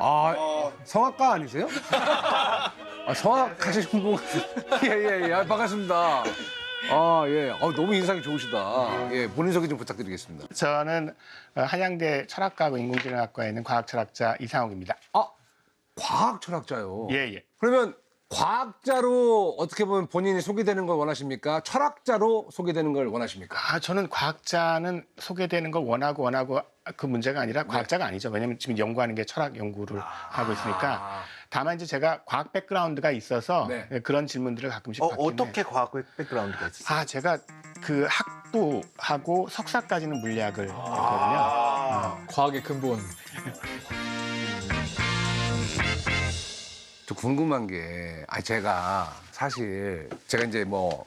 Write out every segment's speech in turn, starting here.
아, 성악가 아니세요? 아, 성악하시는 분. 예. 아, 반갑습니다. 아, 예. 너무 인상이 좋으시다. 예, 본인 소개 좀 부탁드리겠습니다. 저는 한양대 철학과하고 인공지능학과에 있는 과학철학자 이상욱입니다. 아, 과학 철학자요. 예. 그러면 과학자로 어떻게 보면 본인이 소개되는 걸 원하십니까? 철학자로 소개되는 걸 원하십니까? 저는 과학자는 소개되는 걸 원하고 그 문제가 아니라 과학자가 아니죠. 왜냐하면 지금 연구하는 게 철학 연구를 하고 있으니까. 다만 이제 제가 과학 백그라운드가 있어서 네. 그런 질문들을 가끔씩 받긴 해요. 어떻게 과학 백그라운드가 있어요? 제가 그 학부 하고 석사까지는 물리학을 했거든요. 과학의 근본. 좀 궁금한 게, 제가 사실 제가 이제 뭐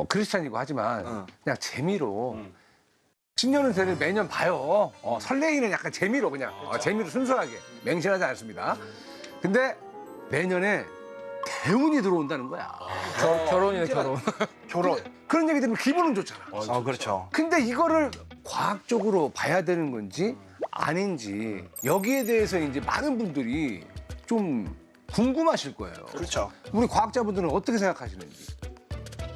크리스찬이고 하지만 그냥 재미로 신년은 새를 매년 봐요. 설레이는 약간 재미로 그냥 재미로 순수하게 맹신하지 않습니다. 근데 내년에 대운이 들어온다는 거야. 결혼이네, 결혼. 결혼. 그런 얘기 들으면 기분은 좋잖아. 그렇죠. 근데 이거를 과학적으로 봐야 되는 건지 아닌지 여기에 대해서 이제 많은 분들이 좀 궁금하실 거예요. 그렇죠. 우리 과학자분들은 어떻게 생각하시는지.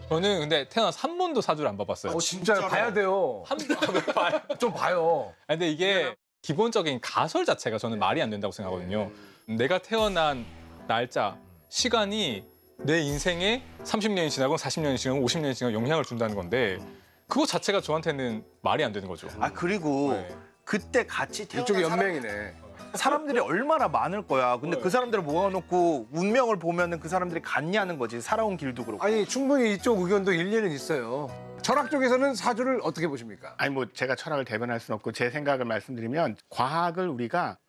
저는 근데 태어나서 한 번도 사주를 안 봐봤어요. 진짜 봐야 돼요. 한 번도 봐요. 좀 봐요. 근데 이게 기본적인 가설 자체가 저는 말이 안 된다고 생각하거든요. 내가 태어난 날짜, 시간이 내 인생에 30년이 지나고 40년이 지나고 50년이 지나고 영향을 준다는 건데 그거 자체가 저한테는 말이 안 되는 거죠. 그리고 네. 그때 같이 태어난 이쪽이 연맹이네. 사람들이 얼마나 많을 거야. 근데 그 사람들을 모아놓고 운명을 보면은 그 사람들이 같냐는 거지. 살아온 길도 그렇고. 아니 충분히 이쪽 의견도 일리는 있어요. 철학 쪽에서는 사주를 어떻게 보십니까? 제가 철학을 대변할 수는 없고 제 생각을 말씀드리면 과학을 우리가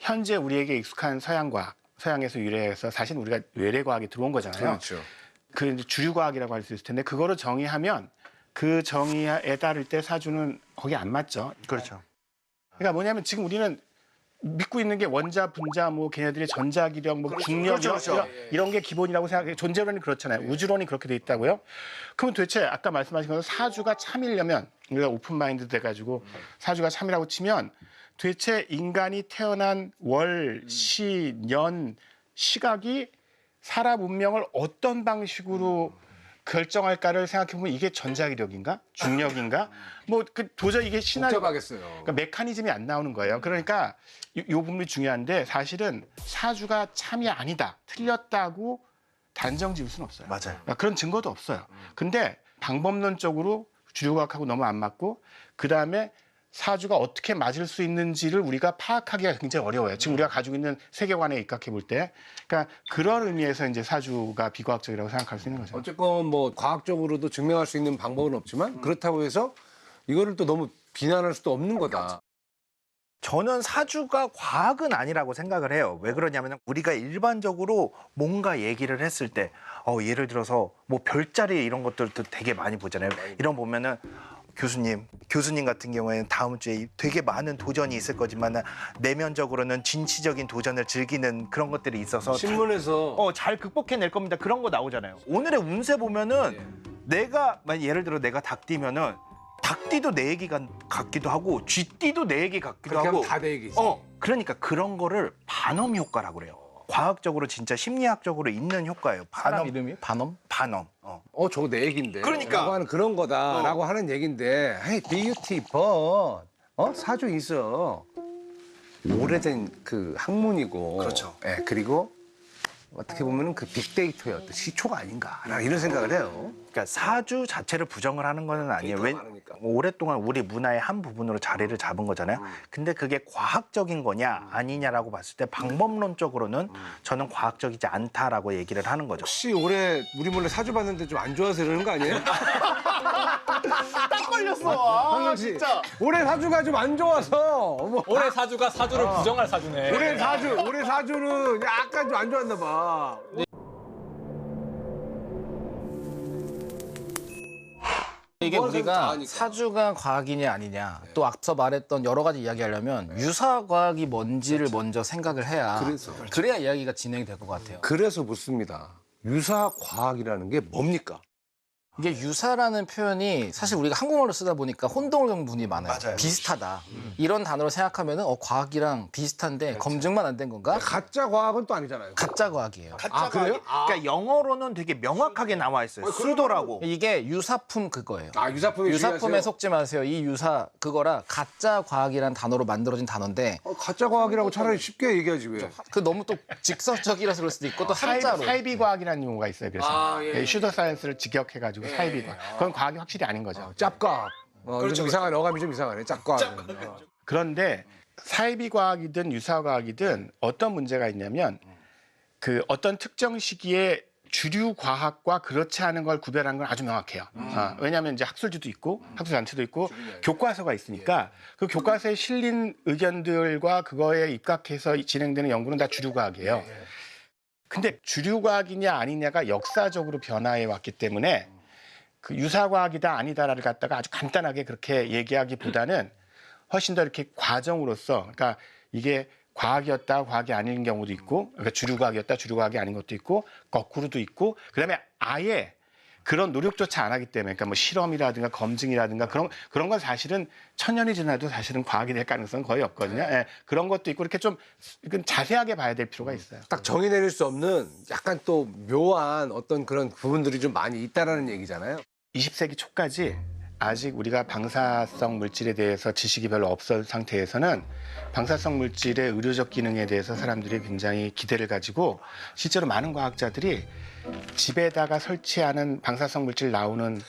현재 우리에게 익숙한 서양과학, 서양에서 유래해서 사실 우리가 외래과학이 들어온 거잖아요. 그렇죠. 그 이제 주류과학이라고 할 수 있을 텐데 그거를 정의하면 그 정의에 따를 때 사주는 거기 안 맞죠. 그렇죠. 그러니까 뭐냐면 지금 우리는 믿고 있는 게 원자, 분자, 뭐 걔네들의 전자기력, 중력 그렇죠. 이런 게 기본이라고 생각해요. 존재론이 그렇잖아요. 우주론이 그렇게 돼 있다고요. 그럼 도대체 아까 말씀하신 것처럼 사주가 참이려면 우리가 오픈 마인드 돼가지고 사주가 참이라고 치면 도대체 인간이 태어난 월, 시, 년, 시각이 사람 운명을 어떤 방식으로 결정할까를 생각해보면 이게 전자기력인가? 중력인가? 도저히 이게 시나리오 복잡하겠어요. 그러니까 메커니즘이 안 나오는 거예요. 그러니까 요 부분이 중요한데 사실은 사주가 참이 아니다, 틀렸다고 단정 지을 수는 없어요. 맞아요. 그러니까 그런 증거도 없어요. 근데 방법론적으로 주류과학하고 너무 안 맞고 그다음에 사주가 어떻게 맞을 수 있는지를 우리가 파악하기가 굉장히 어려워요. 지금 우리가 가지고 있는 세계관에 입각해 볼 때. 그러니까 그런 의미에서 이제 사주가 비과학적이라고 생각할 수 있는 거죠. 어쨌건 뭐 과학적으로도 증명할 수 있는 방법은 없지만 그렇다고 해서 이거를 또 너무 비난할 수도 없는 거다. 저는 사주가 과학은 아니라고 생각을 해요. 왜 그러냐면 우리가 일반적으로 뭔가 얘기를 했을 때 예를 들어서 뭐 별자리 이런 것들도 되게 많이 보잖아요. 이런 거 보면은 교수님 같은 경우에는 다음 주에 되게 많은 도전이 있을 거지만 내면적으로는 진취적인 도전을 즐기는 그런 것들이 있어서 신문에서 잘 극복해낼 겁니다. 그런 거 나오잖아요. 오늘의 운세 보면은 내가 예를 들어 내가 닭띠면은 닭띠도 내 얘기 같기도 하고 쥐띠도 내 얘기 같기도 그렇게 하고 하면 다 내 얘기지. 그러니까 그런 거를 반엄 효과라고 그래요. 과학적으로 진짜 심리학적으로 있는 효과예요. 사람 반엄. 이름이 반엄? 반엄. 저거 내 얘긴데. 그러니까. 라고 하는 그런 거다라고 하는 얘긴데, hey, beautiful. 사주 있어. 오래된 그 학문이고. 그렇죠. 예, 그리고 어떻게 보면은 그 빅데이터의 어떤 시초가 아닌가. 이런 생각을 해요. 그러니까 사주 자체를 부정을 하는 건 아니에요. 데이터가 많으니까. 오랫동안 우리 문화의 한 부분으로 자리를 잡은 거잖아요. 근데 그게 과학적인 거냐 아니냐라고 봤을 때 방법론적으로는 저는 과학적이지 않다라고 얘기를 하는 거죠. 혹시 올해 우리 몰래 사주 봤는데 좀 안 좋아서 그러는 거 아니에요? 딱 걸렸어. 황영 씨, 올해 사주가 좀 안 좋아서. 어머. 올해 사주가 사주를 부정할 사주네. 올해 사주는 약간 좀 안 좋았나 봐. 이게 뭐 다 우리가 아니까. 사주가 과학이냐 아니냐 또 앞서 말했던 여러 가지 이야기하려면 유사과학이 뭔지를 먼저 생각을 해야 그래야 이야기가 진행이 될 것 같아요. 그래서 묻습니다. 유사 과학이라는 게 뭡니까? 이게 유사라는 표현이 사실 우리가 한국말로 쓰다 보니까 혼동을 겪는 분이 많아요. 맞아요. 비슷하다. 이런 단어로 생각하면은 과학이랑 비슷한데 검증만 안 된 건가? 가짜 과학은 또 아니잖아요. 가짜 과학이에요. 아, 그래요? 그러니까 영어로는 되게 명확하게 나와 있어요. 수도라고. 이게 유사품 그거예요. 아, 유사품에 유사품에 주의하세요? 속지 마세요. 이 유사 그거라 가짜 과학이란 단어로 만들어진 단어인데 가짜 과학이라고 차라리 쉽게 얘기하지 왜? 그 너무 또 직설적이라서 그럴 수도 있고 또 한자로. 사이비 과학이라는 용어가 있어요. 그래서 아, 예. 슈더 사이언스를 직역해가지고 사이비 과학. 그건 과학이 확실히 아닌 거죠. 짭과학. 좀 이상하네. 어감이 좀 이상하네. 짭과학. 그런데 사이비 과학이든 유사 과학이든 어떤 문제가 있냐면 그 어떤 특정 시기에 주류 과학과 그렇지 않은 걸 구별하는 건 아주 명확해요. 왜냐하면 이제 학술지도 있고 학술단체도 있고 교과서가 있으니까 그 교과서에 실린 의견들과 그거에 입각해서 진행되는 연구는 다 주류 과학이에요. 근데 주류 과학이냐 아니냐가 역사적으로 변화해 왔기 때문에 그 유사 과학이다 아니다를 갖다가 아주 간단하게 그렇게 얘기하기보다는 훨씬 더 이렇게 과정으로서 그러니까 이게 과학이었다 과학이 아닌 경우도 있고 그러니까 주류 과학이었다 주류 과학이 아닌 것도 있고 거꾸로도 있고 그다음에 아예 그런 노력조차 안 하기 때문에 그러니까 뭐 실험이라든가 검증이라든가 그런 건 사실은 천년이 지나도 사실은 과학이 될 가능성은 거의 없거든요. 예, 그런 것도 있고 이렇게 좀 이건 자세하게 봐야 될 필요가 있어요. 딱 정의 내릴 수 없는 약간 또 묘한 어떤 그런 부분들이 좀 많이 있다라는 얘기잖아요. 20세기 초까지 아직 우리가 방사성 물질에 대해서 지식이 별로 없던 상태에서는 방사성 물질의 의료적 기능에 대해서 사람들이 굉장히 기대를 가지고 실제로 많은 과학자들이 집에다가 설치하는 방사성 물질 나오는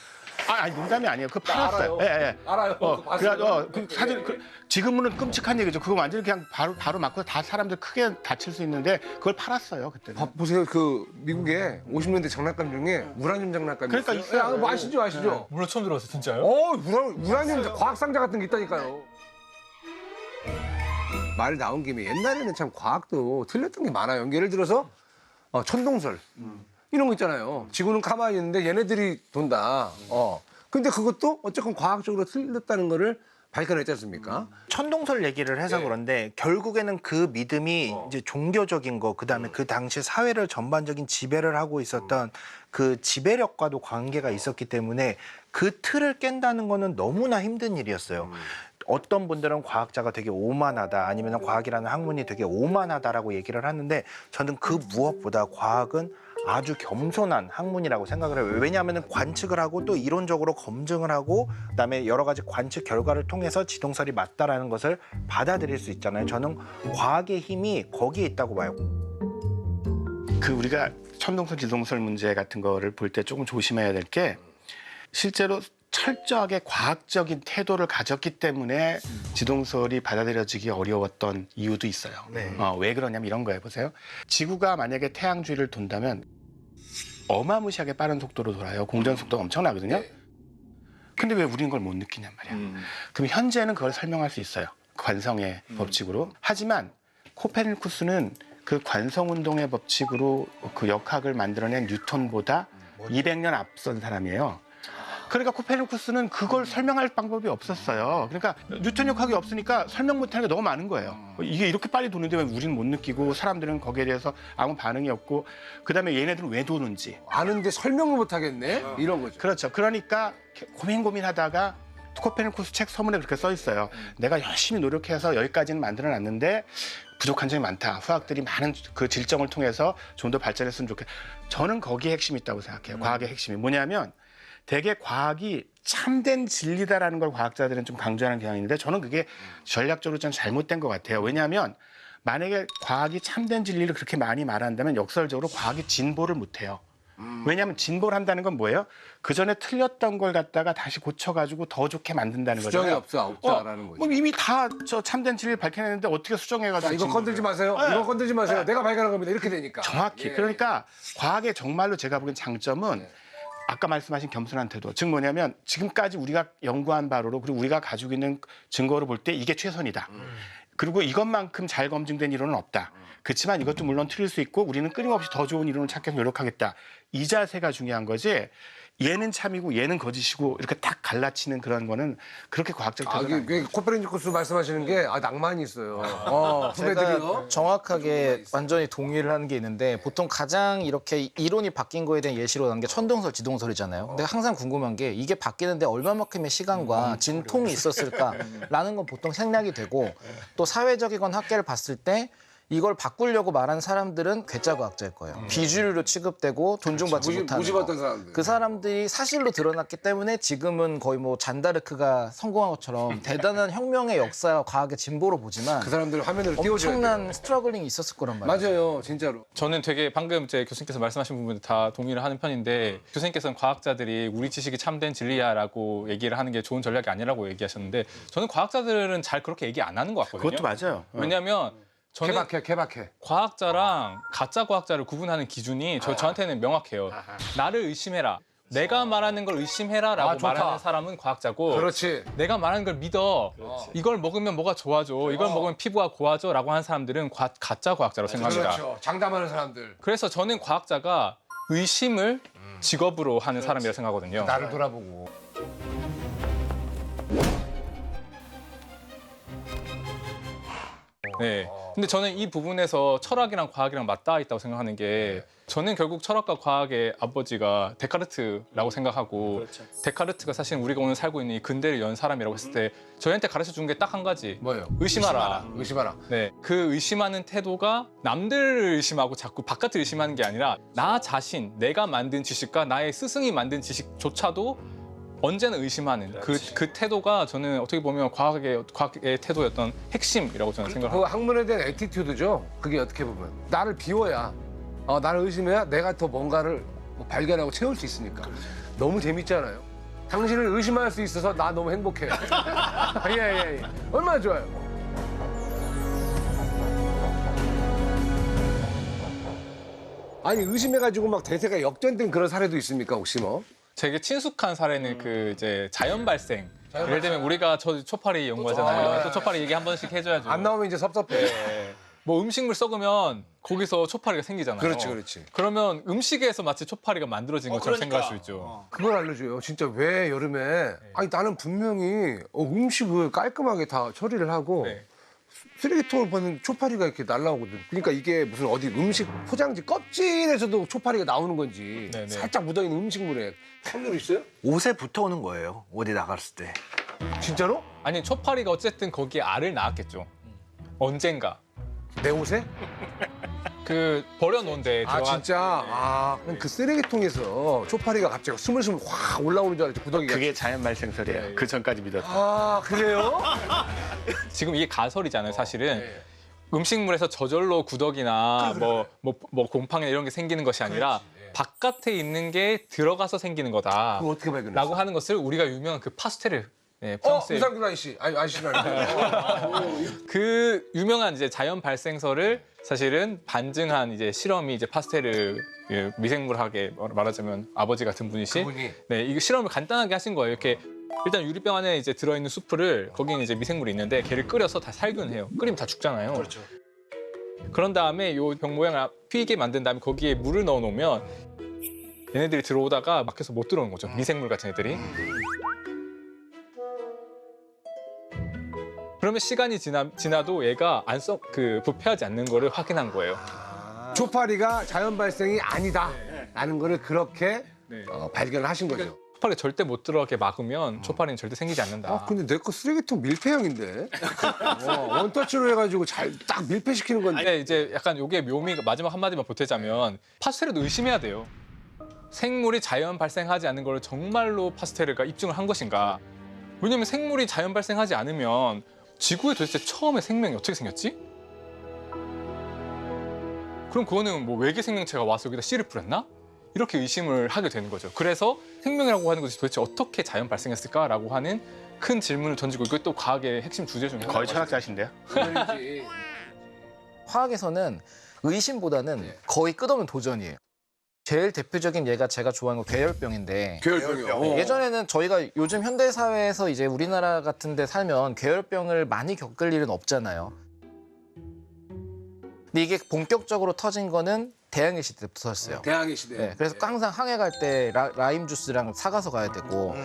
아니 농담이 아니에요. 그거 팔았어요. 알아요. 예, 예. 알아요. 그거 봤어요. 그 사실 지금은 끔찍한 얘기죠. 그거 완전히 그냥 바로 맞고 다 사람들 크게 다칠 수 있는데 그걸 팔았어요 그때는. 보세요. 그 미국에 50년대 장난감 중에 우라늄 장난감이 그러니까 있어요. 뭐 아시죠? 아시죠? 물론 처음 들어봤어요, 진짜요? 우라늄 과학 상자 같은 게 있다니까요. 말 나온 김에 옛날에는 참 과학도 틀렸던 게 많아요. 예를 들어서 천동설 이런 거 있잖아요. 지구는 가만히 있는데 얘네들이 돈다. 근데 그것도 어쨌건 과학적으로 틀렸다는 거를 발견했지 않습니까? 천동설 얘기를 해서 그런데 결국에는 그 믿음이 이제 종교적인 거 그다음에 그 당시 사회를 전반적인 지배를 하고 있었던 그 지배력과도 관계가 있었기 때문에 그 틀을 깬다는 거는 너무나 힘든 일이었어요. 어떤 분들은 과학자가 되게 오만하다 아니면 과학이라는 학문이 되게 오만하다라고 얘기를 하는데 저는 그 무엇보다 과학은 아주 겸손한 학문이라고 생각을 해요. 왜냐하면 관측을 하고 또 이론적으로 검증을 하고 그다음에 여러 가지 관측 결과를 통해서 지동설이 맞다라는 것을 받아들일 수 있잖아요. 저는 과학의 힘이 거기에 있다고 봐요. 그 우리가 천동설, 지동설 문제 같은 거를 볼 때 조금 조심해야 될 게 실제로 철저하게 과학적인 태도를 가졌기 때문에 지동설이 받아들여지기 어려웠던 이유도 있어요. 네. 왜 그러냐면 이런 거예요. 보세요. 지구가 만약에 태양 주위를 돈다면 어마무시하게 빠른 속도로 돌아요. 공전 속도가 엄청나거든요. 근데 왜 우리는 그걸 못 느끼냔 말이야. 그럼 현재는 그걸 설명할 수 있어요. 관성의 법칙으로. 하지만 코페르니쿠스는 그 관성운동의 법칙으로 그 역학을 만들어낸 뉴턴보다 200년 앞선 사람이에요. 그러니까 코페르니쿠스는 그걸 설명할 방법이 없었어요. 그러니까 뉴턴 역학이 없으니까 설명 못하는 게 너무 많은 거예요. 이게 이렇게 빨리 도는데 왜 우리는 못 느끼고 사람들은 거기에 대해서 아무 반응이 없고 그다음에 얘네들은 왜 도는지. 아는데 설명을 못 하겠네. 이런 거죠. 그렇죠. 그러니까 고민하다가 코페르니쿠스 책 서문에 그렇게 써 있어요. 내가 열심히 노력해서 여기까지는 만들어놨는데 부족한 점이 많다. 후학들이 많은 그 질정을 통해서 좀 더 발전했으면 좋겠다. 저는 거기에 핵심이 있다고 생각해요. 과학의 핵심이 뭐냐면 대개 과학이 참된 진리다라는 걸 과학자들은 좀 강조하는 경향이 있는데 저는 그게 전략적으로 좀 잘못된 것 같아요. 왜냐하면 만약에 과학이 참된 진리를 그렇게 많이 말한다면 역설적으로 과학이 진보를 못해요. 왜냐하면 진보를 한다는 건 뭐예요? 그 전에 틀렸던 걸 갖다가 다시 고쳐가지고 더 좋게 만든다는 거잖아요. 수정이 없다라는 거죠. 뭐 이미 다 저 참된 진리를 밝혀냈는데 어떻게 수정해가지고 이거 건들지 마세요. 네. 이거 건들지 마세요. 내가 발견한 겁니다. 이렇게 되니까. 정확히. 예. 그러니까 과학의 정말로 제가 보기엔 장점은 아까 말씀하신 겸손한 태도. 즉 뭐냐면 지금까지 우리가 연구한 바로로 그리고 우리가 가지고 있는 증거를 볼 때 이게 최선이다. 그리고 이것만큼 잘 검증된 이론은 없다. 그렇지만 이것도 물론 틀릴 수 있고 우리는 끊임없이 더 좋은 이론을 찾기 위해서 노력하겠다. 이 자세가 중요한 거지. 얘는 참이고 얘는 거짓이고 이렇게 딱 갈라치는 그런 거는 그렇게 과학적 태도는 아니에요. 코페르니쿠스 말씀하시는 게 낭만이 있어요. 후배들이요. 제가 정확하게 완전히 동의를 하는 게 있는데 보통 가장 이렇게 이론이 바뀐 거에 대한 예시로 난 게 천동설, 지동설이잖아요. 근데 항상 궁금한 게 이게 바뀌는데 얼마만큼의 시간과 진통이 있었을까라는 건 보통 생략이 되고 또 사회적이건 학계를 봤을 때 이걸 바꾸려고 말한 사람들은 괴짜과학자일 거예요. 비주류로 취급되고 존중받지 못하는 무시받던 거. 사람들. 그 사람들이 사실로 드러났기 때문에 지금은 거의 뭐 잔다르크가 성공한 것처럼 대단한 혁명의 역사와 과학의 진보로 보지만 그 사람들 화면으로 띄워줘야 엄청난 스트러글링이 있었을 거란 말이에요. 맞아요, 진짜로. 저는 되게 방금 제 교수님께서 말씀하신 부분에 다 동의를 하는 편인데 교수님께서는 과학자들이 우리 지식이 참된 진리야라고 얘기를 하는 게 좋은 전략이 아니라고 얘기하셨는데 저는 과학자들은 잘 그렇게 얘기 안 하는 것 같거든요. 그것도 맞아요. 왜냐하면 저는 케바케. 과학자랑 가짜 과학자를 구분하는 기준이 저한테는 명확해요. 나를 의심해라. 내가 말하는 걸 의심해라라고 좋다. 말하는 사람은 과학자고 그렇지. 내가 말하는 걸 믿어. 이걸 먹으면 뭐가 좋아져. 이걸 먹으면 피부가 고와져라고 하는 사람들은 가짜 과학자라고 생각합니다. 그렇죠. 장담하는 사람들. 그래서 저는 과학자가 의심을 직업으로 하는 사람이라 생각하거든요. 나를 돌아보고. 네. 근데 저는 이 부분에서 철학이랑 과학이랑 맞닿아 있다고 생각하는 게 저는 결국 철학과 과학의 아버지가 데카르트라고 생각하고 데카르트가 사실 우리가 오늘 살고 있는 이 근대를 연 사람이라고 했을 때 저희한테 가르쳐 준 게 딱 한 가지. 뭐예요? 의심하라. 의심하라. 네. 그 의심하는 태도가 남들을 의심하고 자꾸 바깥을 의심하는 게 아니라 나 자신, 내가 만든 지식과 나의 스승이 만든 지식조차도 언제나 의심하는 그 태도가 저는 어떻게 보면 과학의 태도였던 핵심이라고 저는 그 생각합니다. 학문에 대한 애티튜드죠. 그게 어떻게 보면 나를 비워야, 나를 의심해야 내가 더 뭔가를 발견하고 채울 수 있으니까. 너무 재밌잖아요. 당신을 의심할 수 있어서 나 너무 행복해요. 예. 얼마나 좋아요. 아니 의심해가지고 막 대세가 역전된 그런 사례도 있습니까 혹시 뭐? 되게 친숙한 사례는 그 이제 자연 발생. 예를 들면 우리가 저 초파리 연구하잖아요. 또 초파리 얘기 한 번씩 해줘야죠. 안 나오면 이제 섭섭해. 네. 뭐 음식물 썩으면 거기서 초파리가 생기잖아요. 그렇지. 그러면 음식에서 마치 초파리가 만들어진 것처럼 생각할 수 있죠. 그걸 알려줘요. 진짜 왜 여름에? 아니 나는 분명히 음식을 깔끔하게 다 처리를 하고 네. 쓰레기통을 보는 초파리가 이렇게 날라오거든. 그러니까 이게 무슨 어디 음식 포장지 껍질에서도 초파리가 나오는 건지 네네. 살짝 묻어있는 음식물에 확률 있어요? 옷에 붙어오는 거예요. 어디 나갔을 때. 진짜로? 아니 초파리가 어쨌든 거기에 알을 낳았겠죠. 언젠가. 내 옷에? 그 버려놓은데 아 진짜? 그럼 그 쓰레기통에서 초파리가 갑자기 스물스물 확 올라오는 줄 알았지 구더기가. 그게 자연 발생설이에요. 그 전까지 믿었다. 아 그래요? 지금 이게 가설이잖아요, 사실은. 네. 음식물에서 저절로 구더기나 뭐 곰팡이나 이런 게 생기는 것이 아니라 바깥에 있는 게 들어가서 생기는 거다. 그걸 어떻게 발견했어? 라고 하는 것을 우리가 유명한 그 파스텔을 프랑스의 이상균 아저씨. 아저씨는 아니고. 그 유명한 이제 자연 발생설을 사실은 반증한 이제 실험이 이제 파스텔을 미생물학에 말하자면 아버지 같은 분이시. 그분이? 네, 이 실험을 간단하게 하신 거예요. 이렇게 일단 유리병 안에 이제 들어있는 수프를 거기는 이제 미생물이 있는데 걔를 끓여서 다 살균해요. 끓이면 다 죽잖아요. 그렇죠. 그런 다음에 요 병 모양을 휘게 만든 다음에 거기에 물을 넣어 놓으면 얘네들이 들어오다가 막혀서 못 들어오는 거죠. 미생물 같은 애들이. 그러면 시간이 지나도 얘가 부패하지 않는 거를 확인한 거예요. 초파리가 자연 발생이 아니다. 라는 거를 그렇게 네. 발견을 하신 거죠. 초파리 절대 못 들어가게 막으면 초파리는 절대 생기지 않는다. 근데 내 거 쓰레기통 밀폐형인데 원터치로 해가지고 잘 딱 밀폐시키는 건데. 근데 이제 약간 요게 묘미가 마지막 한마디만 보태자면 파스텔도 의심해야 돼요. 생물이 자연 발생하지 않는 걸 정말로 파스텔가 입증을 한 것인가? 왜냐면 생물이 자연 발생하지 않으면 지구에 도대체 처음에 생명이 어떻게 생겼지? 그럼 그거는 뭐 외계 생명체가 와서 여기다 씨를 뿌렸나? 이렇게 의심을 하게 되는 거죠. 그래서 생명이라고 하는 것이 도대체 어떻게 자연 발생했을까라고 하는 큰 질문을 던지고 이게 또 과학의 핵심 주제 중에 거의 하나죠. 철학자신데요. 화학에서는 의심보다는 거의 끝없는 도전이에요. 제일 대표적인 예가 제가 좋아하는 거 괴열병인데 괴열병이요. 예전에는 저희가 요즘 현대 사회에서 이제 우리나라 같은 데 살면 괴열병을 많이 겪을 일은 없잖아요. 근데 이게 본격적으로 터진 거는 대항해 시대 때부터 터졌어요. 대항해 시대. 네, 그래서 항상 항해 갈 때 라임 주스랑 사가서 가야 되고.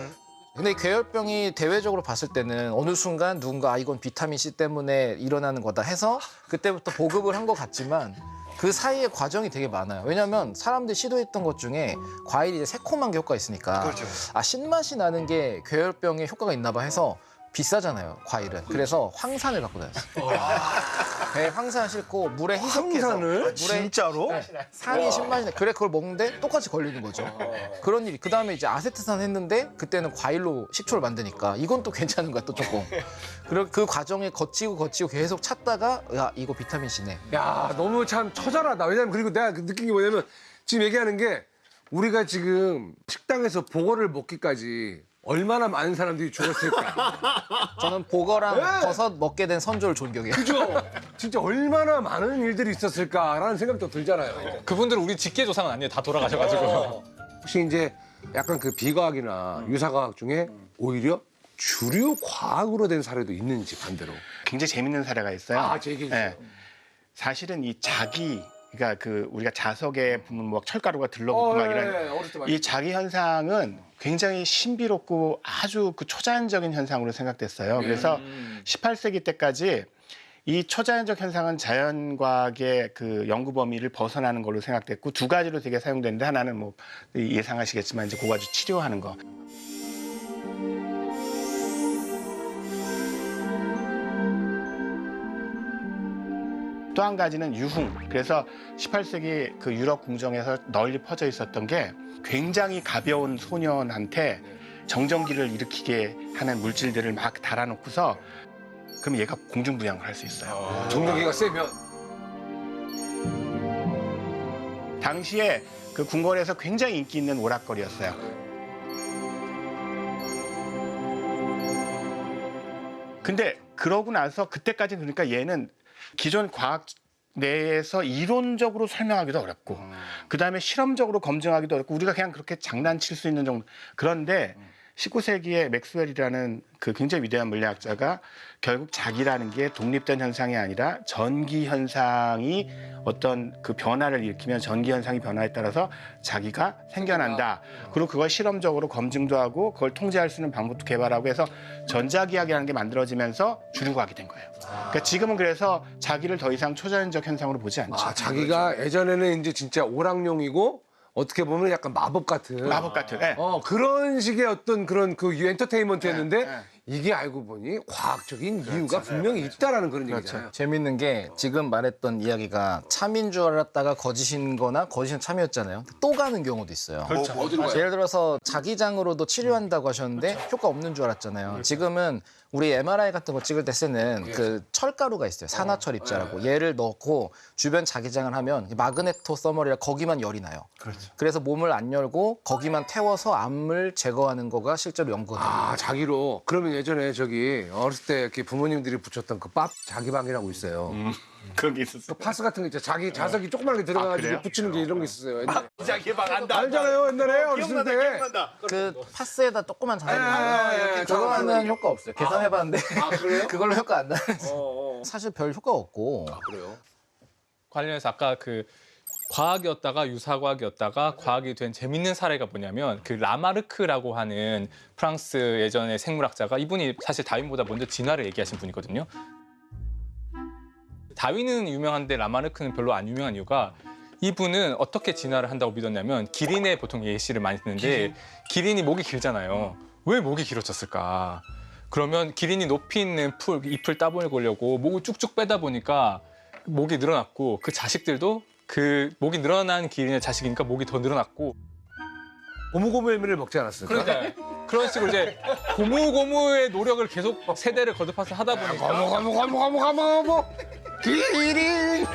근데 괴열병이 대외적으로 봤을 때는 어느 순간 누군가 이건 비타민 C 때문에 일어나는 거다 해서 그때부터 보급을 한 것 같지만 그 사이에 과정이 되게 많아요. 왜냐하면 사람들이 시도했던 것 중에 과일이 이제 새콤한 게 효과가 있으니까 아 신맛이 나는 게 괴열병에 효과가 있나 봐 해서 비싸잖아요, 과일은. 그래서 황산을 갖고 다녔어요. 배에 황산 싣고 물에 희석해서 황산을? 진짜로? 산이 신맛이 나. 그래 그걸 먹는데 똑같이 걸리는 거죠. 그런 일이. 그다음에 이제 아세트산 했는데 그때는 과일로 식초를 만드니까 이건 또 괜찮은 거야, 또 조금. 그리고 그 과정에 거치고 계속 찾다가 야, 이거 비타민 C네. 야, 너무 참 처절하다. 왜냐면 그리고 내가 느낀 게 뭐냐면 지금 얘기하는 게 우리가 지금 식당에서 보거를 먹기까지 얼마나 많은 사람들이 죽었을까. 저는 보거랑 네. 버섯 먹게 된 선조를 존경해요. 그죠? 진짜 얼마나 많은 일들이 있었을까라는 생각도 들잖아요. 그분들은 우리 직계 조상은 아니에요. 다 돌아가셔가지고. 혹시 이제 약간 그 비과학이나 유사과학 중에 오히려 주류 과학으로 된 사례도 있는지 반대로. 굉장히 재밌는 사례가 있어요. 아, 제 얘기해 주세요. 사실은 이 자기, 그러니까 그 우리가 자석에 보면 뭐 철가루가 들러붙고 막 이런 어렸을 때 많이 이 자기 현상은 굉장히 신비롭고 아주 그 초자연적인 현상으로 생각됐어요. 그래서 18세기 때까지 이 초자연적 현상은 자연과학의 그 연구 범위를 벗어나는 걸로 생각됐고 두 가지로 되게 사용되는데 하나는 뭐 예상하시겠지만 이제 고가주 치료하는 거. 또 한 가지는 유흥. 그래서 18세기 그 유럽 궁정에서 널리 퍼져 있었던 게 굉장히 가벼운 소년한테 정전기를 일으키게 하는 물질들을 막 달아놓고서 그럼 얘가 공중부양을 할 수 있어요. 정전기가 세면 당시에 그 궁궐에서 굉장히 인기 있는 오락거리였어요. 근데 그러고 나서 그때까지 그러니까 얘는 기존 과학 내에서 이론적으로 설명하기도 어렵고 그다음에 실험적으로 검증하기도 어렵고 우리가 그냥 그렇게 장난칠 수 있는 정도. 그런데 19세기에 맥스웰이라는 그 굉장히 위대한 물리학자가 결국 자기라는 게 독립된 현상이 아니라 전기 현상이 어떤 그 변화를 일으키면 전기 현상이 변화에 따라서 자기가 생겨난다. 그리고 그걸 실험적으로 검증도 하고 그걸 통제할 수 있는 방법도 개발하고 해서 전자기학이라는 게 만들어지면서 주류과학이 된 거예요. 그러니까 지금은 그래서 자기를 더 이상 초자연적 현상으로 보지 않죠. 아, 자기가 예전에는 이제 진짜 오락용이고 어떻게 보면 약간 마법 같은 마법 같은. 네. 그런 식의 어떤 그런 그 엔터테인먼트였는데 네. 이게 알고 보니 과학적인 이유가 분명히 있다라는 그런 얘기잖아요. 재밌는 게 지금 말했던 이야기가 참인 줄 알았다가 거짓인 거나 거짓은 참이었잖아요. 또 가는 경우도 있어요. 어디로 가요? 예를 들어서 자기장으로도 치료한다고 하셨는데 효과 없는 줄 알았잖아요. 지금은 우리 MRI 같은 거 찍을 때 쓰는 그 철가루가 있어요. 산화철 입자라고. 얘를 넣고 주변 자기장을 하면 마그네토 서머리라 거기만 열이 나요. 그래서 몸을 안 열고 거기만 태워서 암을 제거하는 거가 실제로 연구가 됩니다. 아, 자기로. 그러면 예전에 저기 어렸을 때 이렇게 부모님들이 붙였던 그 밥 자기방이라고 있어요. 그런 게 있었어. 그 파스 같은 거 있죠. 자기 자석이 조그맣게 들어가가지고 그래요? 붙이는 게 이런 게 있었어요. 옛날에. 자기방 안다. 알잖아요, 옛날에 어렸을 때. 그 파스에다 조그만 자석이 예, 저거 하면 효과 없어요. 계산해봤는데 아, 그래요? 그걸로 효과 안 나는. 사실 별 효과가 없고. 그래요? 관련해서 아까 그 과학이었다가 유사과학이었다가 과학이 된 재밌는 사례가 뭐냐면 그 라마르크라고 하는 프랑스 예전의 생물학자가 이분이 사실 다윈보다 먼저 진화를 얘기하신 분이거든요. 다윈은 유명한데 라마르크는 별로 안 유명한 이유가 이분은 어떻게 진화를 한다고 믿었냐면 기린의 보통 예시를 많이 듣는데 기린이 목이 길잖아요. 왜 목이 길어졌을까? 그러면 기린이 높이 있는 잎을 따먹으려고 목을 쭉쭉 빼다 보니까 목이 늘어났고 그 자식들도 그 목이 늘어난 기린의 자식이니까 목이 더 늘어났고 고무고무의미를 먹지 않았을까? 그러니까 그런 식으로 이제 고무고무의 노력을 계속 세대를 거듭해서 하다 보니까 고무 기린.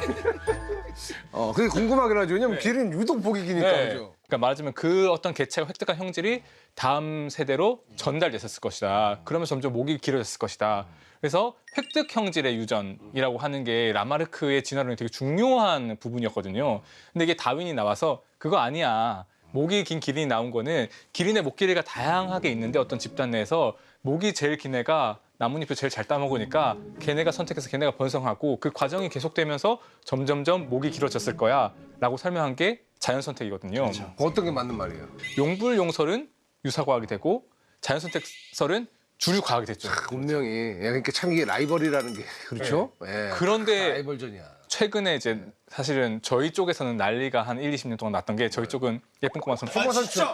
그게 궁금하긴 하죠. 왜냐면 기린 유독 보기 기니까 네. 그죠. 그러니까 말하자면 그 어떤 개체가 획득한 형질이 다음 세대로 전달됐었을 것이다. 그러면서 점점 목이 길어졌을 것이다. 그래서 획득 형질의 유전이라고 하는 게 라마르크의 진화론이 되게 중요한 부분이었거든요. 근데 이게 다윈이 나와서 그거 아니야. 목이 긴 기린이 나온 거는 기린의 목 길이가 다양하게 있는데 어떤 집단 내에서 목이 제일 긴 애가 나뭇잎을 제일 잘 따먹으니까 걔네가 선택해서 걔네가 번성하고 그 과정이 계속되면서 점점점 목이 길어졌을 거야 라고 설명한 게 자연 선택이거든요. 어떤 게 맞는 말이에요? 용불용설은 유사과학이 되고 자연 선택설은 주류 과학이 됐죠. 분명히 그러니까 참 이게 라이벌이라는 게 그렇죠. 예. 그런데 라이벌전이야. 최근에 이제 사실은 저희 쪽에서는 난리가 한 1, 20년 동안 났던 게 저희 쪽은 예쁜 꼬마 선충.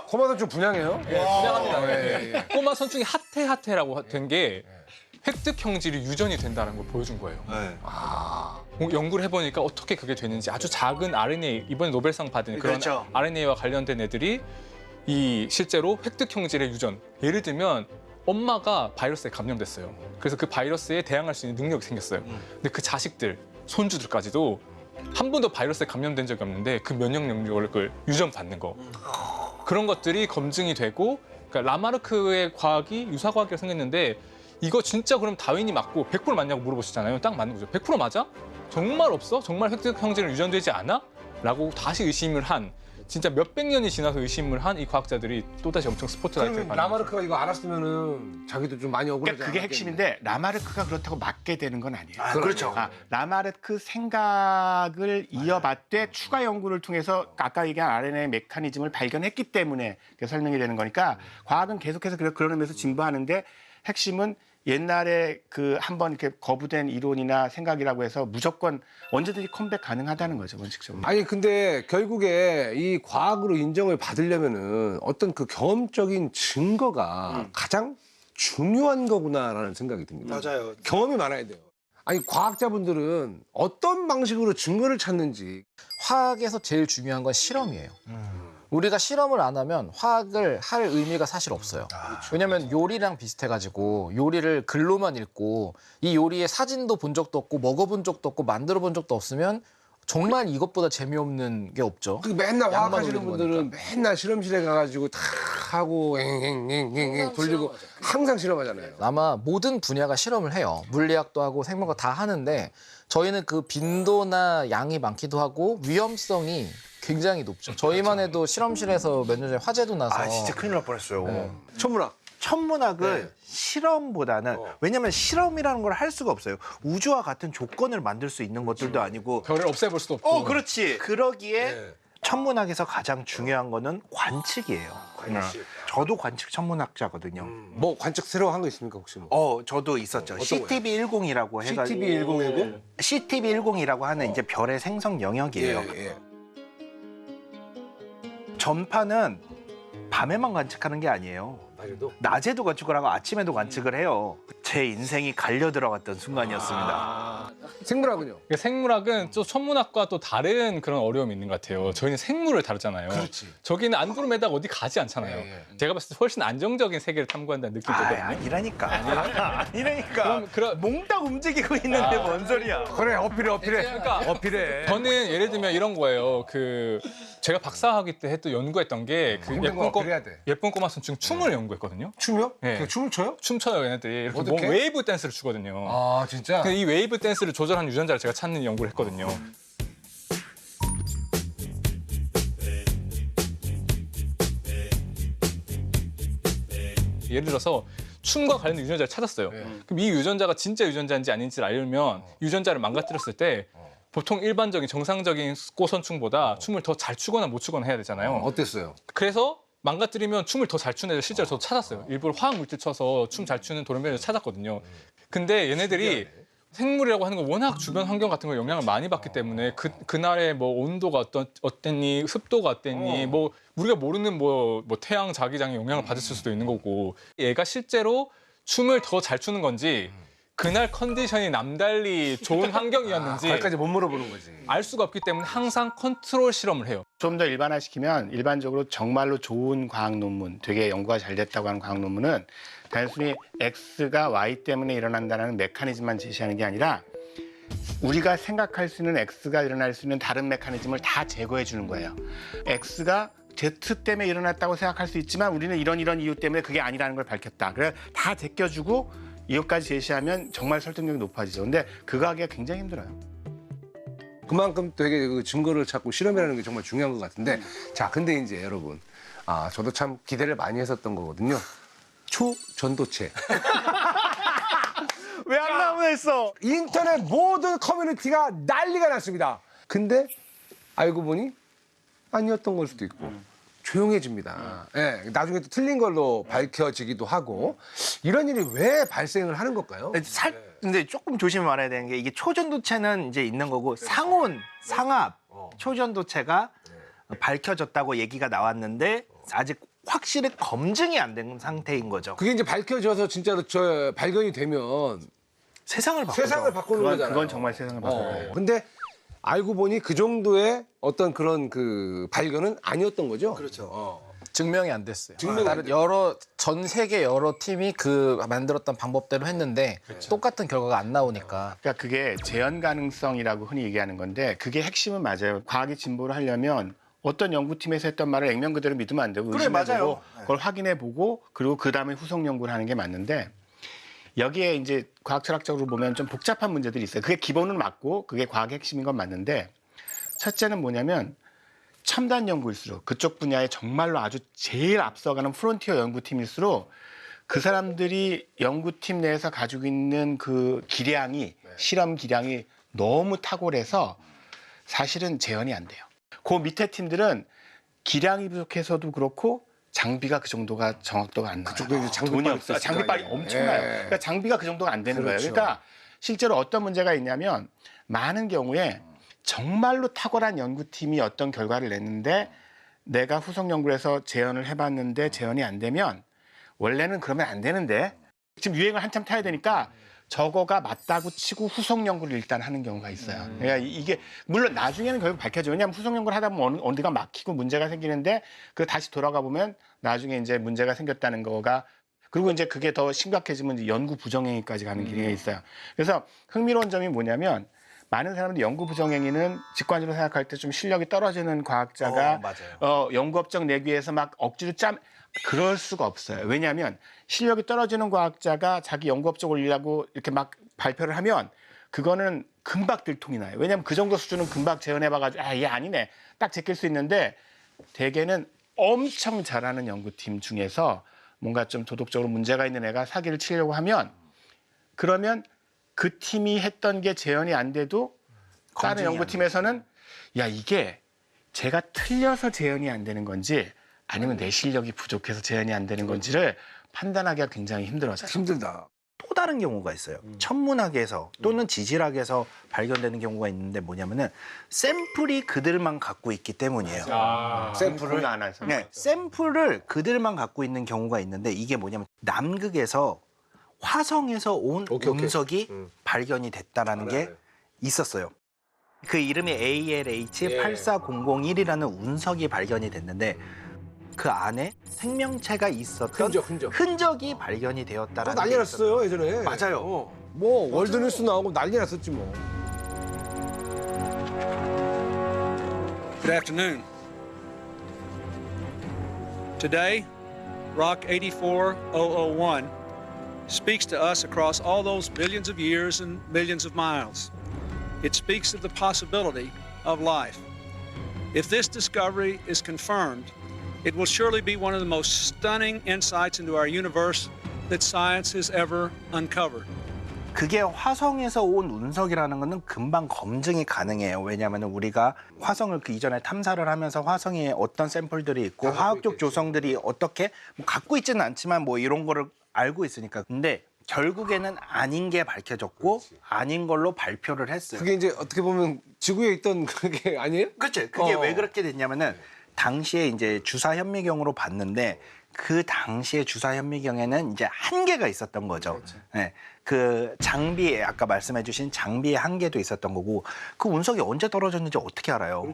코마 선충 분양해요? 분양합니다. 예. 꼬마 선충이 핫해라고 된 게 획득 형질이 유전이 된다는 걸 보여준 거예요. 연구를 해보니까 어떻게 그게 되는지 아주 작은 RNA, 이번에 노벨상 받은 그런 그렇죠. RNA와 관련된 애들이 이 실제로 획득 형질의 유전, 예를 들면 엄마가 바이러스에 감염됐어요. 그래서 그 바이러스에 대항할 수 있는 능력이 생겼어요. 근데 그 자식들, 손주들까지도 한 번도 바이러스에 감염된 적이 없는데 그 면역 능력을 유전받는 거. 그런 것들이 검증이 되고, 그러니까 라마르크의 과학이 유사과학이라고 생겼는데 이거 진짜 그럼 다윈이 맞고 100% 맞냐고 물어보시잖아요. 딱 맞는 거죠. 100% 맞아? 정말 없어? 정말 획득 형질은 유전되지 않아? 라고 다시 의심을 한, 진짜 몇백 년이 지나서 의심을 한 이 과학자들이 또다시 엄청 스포트라이트를 그러면 받는 라마르크가 이거 알았으면은 자기도 좀 많이 억울하지 그러니까 그게 않았겠네. 핵심인데 라마르크가 그렇다고 맞게 되는 건 아니에요. 그렇죠. 라마르크 생각을 이어받되 추가 연구를 통해서 아까 얘기한 RNA 메커니즘을 발견했기 때문에 그게 설명이 되는 거니까 과학은 계속해서 그런 의미에서 진보하는데 핵심은 옛날에 그 한번 이렇게 거부된 이론이나 생각이라고 해서 무조건 언제든지 컴백 가능하다는 거죠, 원칙적으로. 아니 근데 결국에 이 과학으로 인정을 받으려면은 어떤 그 경험적인 증거가 가장 중요한 거구나라는 생각이 듭니다. 맞아요. 경험이 많아야 돼요. 아니 과학자분들은 어떤 방식으로 증거를 찾는지 화학에서 제일 중요한 건 실험이에요. 우리가 실험을 안 하면 화학을 할 의미가 사실 없어요. 왜냐하면 요리랑 비슷해가지고 요리를 글로만 읽고 이 요리의 사진도 본 적도 없고 먹어본 적도 없고 만들어 본 적도 없으면 정말 이것보다 재미없는 게 없죠. 그 맨날 양만 화학하시는 올리는 분들은 맨날 실험실에 가가지고 다 하고 앵앵앵앵 돌리고 항상 실험하잖아요. 아마 모든 분야가 실험을 해요. 물리학도 하고 생물학 다 하는데 저희는 그 빈도나 양이 많기도 하고 위험성이 굉장히 높죠. 저희만 해도 실험실에서 몇 년 전에 화재도 나서 아 진짜 큰일 날 뻔했어요. 천문학. 천문학을 네. 실험보다는 왜냐면 실험이라는 걸 할 수가 없어요. 우주와 같은 조건을 만들 수 있는 것들도 아니고. 별을 없애볼 수도 없고. 그렇지. 그러기에 천문학에서 가장 중요한 거는 관측이에요. 저도 관측 천문학자거든요. 뭐 관측 새로 한 거 있습니까 혹시 뭐? 저도 있었죠. 거예요? CTB10이라고 해가지고. CTB1010? CTB10이라고 하는 이제 별의 생성 영역이에요. 예. 전파는 밤에만 관측하는 게 아니에요. 낮에도? 낮에도 관측을 하고 아침에도 관측을 해요. 제 인생이 갈려 들어갔던 순간이었습니다. 생물학은요? 그러니까 생물학은 또 천문학과 또 다른 그런 어려움이 있는 것 같아요. 저희는 생물을 다루잖아요. 그렇지. 저기는 안드로메다가 어디 가지 않잖아요. 제가 봤을 때 훨씬 안정적인 세계를 탐구한다는 느낌이 들거든요. 아니라니까. 아니라니까. 그럼 몽땅 움직이고 있는데 뭔 소리야. 그래 어필해. 그러니까 어필해. 저는 예를 들면 이런 거예요. 그 제가 박사학위 때 했던 연구했던 게 그 힘든 거 어필해야 돼. 예쁜 꼬마 선충 춤을 연구했거든요. 춤이요? 네. 그냥 춤을 춰요? 춤춰요, 얘네들이. 이렇게 어떻게? 웨이브 댄스를 추거든요. 아 진짜? 근데 이 웨이브 댄스를 조절하는 유전자를 제가 찾는 연구를 했거든요. 예를 들어서 춤과 관련된 유전자를 찾았어요. 그럼 이 유전자가 진짜 유전자인지 아닌지를 알려면 유전자를 망가뜨렸을 때 보통 일반적인 정상적인 꼬선충보다 춤을 더 잘 추거나 못 추거나 해야 되잖아요. 어땠어요? 그래서 망가뜨리면 춤을 더 잘 추는 애들 실제로 저도 찾았어요. 일부러 화학 물질 쳐서 춤 잘 추는 돌연변이를 찾았거든요. 근데 얘네들이 생물이라고 하는 건 워낙 주변 환경 같은 걸 영향을 많이 받기 때문에 그날의 뭐 온도가 어땠니, 습도가 어땠니, 뭐 우리가 모르는 뭐 태양 자기장에 영향을 받았을 수도 있는 거고, 얘가 실제로 춤을 더 잘 추는 건지 그날 컨디션이 남달리 좋은 환경이었는지 거기까지 못 물어보는 거지. 알 수가 없기 때문에 항상 컨트롤 실험을 해요. 좀 더 일반화시키면 일반적으로 정말로 좋은 과학 논문, 되게 연구가 잘 됐다고 하는 과학 논문은 단순히 X가 Y 때문에 일어난다는 메커니즘만 제시하는 게 아니라 우리가 생각할 수 있는 X가 일어날 수 있는 다른 메커니즘을 다 제거해 주는 거예요. X가 Z 때문에 일어났다고 생각할 수 있지만 우리는 이런 이유 때문에 그게 아니라는 걸 밝혔다. 그래서 다 제껴주고 이것까지 제시하면 정말 설득력이 높아지죠. 근데 그거 하기가 굉장히 힘들어요. 그만큼 되게 그 증거를 찾고 실험이라는 게 정말 중요한 것 같은데 자 근데 이제 여러분 저도 참 기대를 많이 했었던 거거든요. 초전도체. 왜 안 나오나 했어. 인터넷 모든 커뮤니티가 난리가 났습니다. 근데 알고 보니 아니었던 걸 수도 있고 조용해집니다. 예, 나중에 또 틀린 걸로 밝혀지기도 하고 이런 일이 왜 발생을 하는 걸까요? 근데 조금 조심히 말해야 되는 게 이게 초전도체는 이제 있는 거고 상온, 상압, 초전도체가 밝혀졌다고 얘기가 나왔는데 아직 확실히 검증이 안 된 상태인 거죠. 그게 이제 밝혀져서 진짜로 저 발견이 되면 세상을 바꾸죠. 세상을 바꾸는 거잖아요. 그건 정말 세상을 바꿔요. 근데 알고 보니 그 정도의 어떤 그런 그 발견은 아니었던 거죠. 그렇죠. 증명이 안 됐어요. 증명이 안 다른 여러 전 세계 여러 팀이 그 만들었던 방법대로 했는데 똑같은 결과가 안 나오니까. 그러니까 그게 재현 가능성이라고 흔히 얘기하는 건데 그게 핵심은 맞아요. 과학이 진보를 하려면 어떤 연구팀에서 했던 말을 액면 그대로 믿으면 안 되고 그래, 의심해보고 맞아요. 그걸 확인해보고 그리고 그 다음에 후속 연구를 하는 게 맞는데 여기에 이제 과학 철학적으로 보면 좀 복잡한 문제들이 있어요. 그게 기본은 맞고 그게 과학의 핵심인 건 맞는데 첫째는 뭐냐면 첨단 연구일수록 그쪽 분야에 정말로 아주 제일 앞서가는 프론티어 연구팀일수록 그 사람들이 연구팀 내에서 가지고 있는 그 기량이 실험 기량이 너무 탁월해서 사실은 재현이 안 돼요. 그 밑에 팀들은 기량이 부족해서도 그렇고 장비가 그 정도가 정확도가 안 나요. 그쪽도 이제 장비빨이 돈이 없어요. 있을 거 장비빨이 아니에요. 엄청나요. 예. 그러니까 장비가 그 정도가 안 되는 그렇죠. 거예요. 그러니까 실제로 어떤 문제가 있냐면 많은 경우에 정말로 탁월한 연구팀이 어떤 결과를 냈는데 내가 후속 연구를 해서 재현을 해봤는데 재현이 안 되면 원래는 그러면 안 되는데 지금 유행을 한참 타야 되니까 저거가 맞다고 치고 후속 연구를 일단 하는 경우가 있어요. 그러니까 이게 물론 나중에는 결국 밝혀져요. 왜냐하면 후속 연구를 하다 보면 어디가 막히고 문제가 생기는데 그 다시 돌아가 보면 나중에 이제 문제가 생겼다는 거가 그리고 이제 그게 더 심각해지면 이제 연구 부정행위까지 가는 길이 있어요. 그래서 흥미로운 점이 뭐냐면 많은 사람들이 연구 부정행위는 직관적으로 생각할 때 좀 실력이 떨어지는 과학자가 맞아요. 연구업적 내기 위해서 막 억지로 그럴 수가 없어요. 왜냐하면 실력이 떨어지는 과학자가 자기 연구업적 올리려고 이렇게 막 발표를 하면 그거는 금방 들통이 나요. 왜냐하면 그 정도 수준은 금방 재현해봐가지고 얘 아니네 딱 제낄 수 있는데 대개는 엄청 잘하는 연구팀 중에서 뭔가 좀 도덕적으로 문제가 있는 애가 사기를 치려고 하면 그러면 그 팀이 했던 게 재현이 안 돼도 다른 연구팀에서는 야 이게 제가 틀려서 재현이 안 되는 건지 아니면 내 실력이 부족해서 재현이 안 되는 건지를 판단하기가 굉장히 힘들어져요. 힘들다. 또 다른 경우가 있어요. 천문학에서 또는 지질학에서 발견되는 경우가 있는데 뭐냐면은 샘플이 그들만 갖고 있기 때문이에요. 샘플을 안 해서. 네, 샘플을 그들만 갖고 있는 경우가 있는데 이게 뭐냐면 남극에서 화성에서 온 운석이 발견이 됐다라는 게 있었어요. 그 이름이 ALH84001이라는 운석이 발견이 됐는데 그 안에 생명체가 있었던 흔적이 발견이 되었다라는 난리 게 있었어요. 났어요 예전에. 맞아요. 뭐 월드뉴스 나오고 난리 났었지 뭐. Good afternoon. Today, Rock 84001 speaks to us across all those billions of years and millions of miles. It speaks of the possibility of life. If this discovery is confirmed, it will surely be one of the most stunning insights into our universe that science has ever uncovered. 그게 화성에서 온 운석이라는 거는 금방 검증이 가능해요. 왜냐하면 우리가 화성을 그 이전에 탐사를 하면서 화성에 어떤 샘플들이 있고 화학적 조성들이 어떻게 뭐 갖고 있지는 않지만 뭐 이런 거를 알고 있으니까. 근데 결국에는 아닌 게 밝혀졌고 아닌 걸로 발표를 했어요. 그게 이제 어떻게 보면 지구에 있던 그게 아니에요? 그렇죠. 그게 왜 그렇게 됐냐면은 당시에 이제 주사 현미경으로 봤는데 그 당시에 주사 현미경에는 이제 한계가 있었던 거죠. 네. 그 장비에 아까 말씀해주신 장비의 한계도 있었던 거고 그 운석이 언제 떨어졌는지 어떻게 알아요?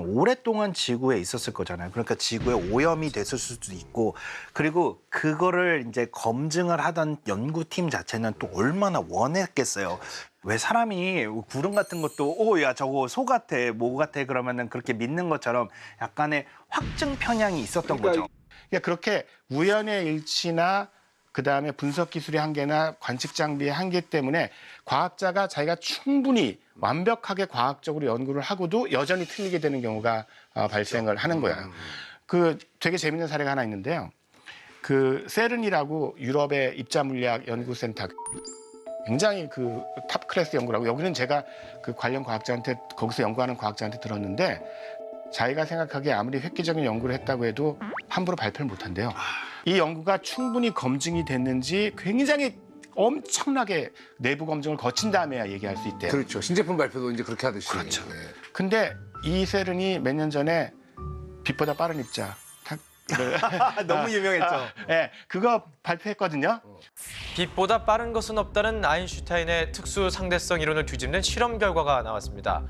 오랫동안 지구에 있었을 거잖아요. 그러니까 지구에 오염이 됐을 수도 있고 그리고 그거를 이제 검증을 하던 연구팀 자체는 또 얼마나 원했겠어요. 왜 사람이 구름 같은 것도 야 저거 소 같아 뭐 같아 그러면은 그렇게 믿는 것처럼 약간의 확증 편향이 있었던 거죠. 그러니까 그렇게 우연의 일치나 그다음에 분석 기술의 한계나 관측 장비의 한계 때문에 과학자가 자기가 충분히 완벽하게 과학적으로 연구를 하고도 여전히 틀리게 되는 경우가 발생을 하는 거예요. 그 되게 재밌는 사례가 하나 있는데요. 그 세른이라고 유럽의 입자 물리학 연구센터 굉장히 그 탑 클래스 연구라고 여기는 제가 그 관련 과학자한테 거기서 연구하는 과학자한테 들었는데 자기가 생각하기에 아무리 획기적인 연구를 했다고 해도 함부로 발표를 못 한대요. 이 연구가 충분히 검증이 됐는지 굉장히 엄청나게 내부 검증을 거친 다음에야 얘기할 수 있대요. 그렇죠. 신제품 발표도 이제 그렇게 하듯이. 그렇죠. 예. 근데 이 세른이 몇 년 전에 빛보다 빠른 입자 너무 유명했죠. 네, 그거 발표했거든요. 빛보다 빠른 것은 없다는 아인슈타인의 특수 상대성 이론을 뒤집는 실험 결과가 나왔습니다.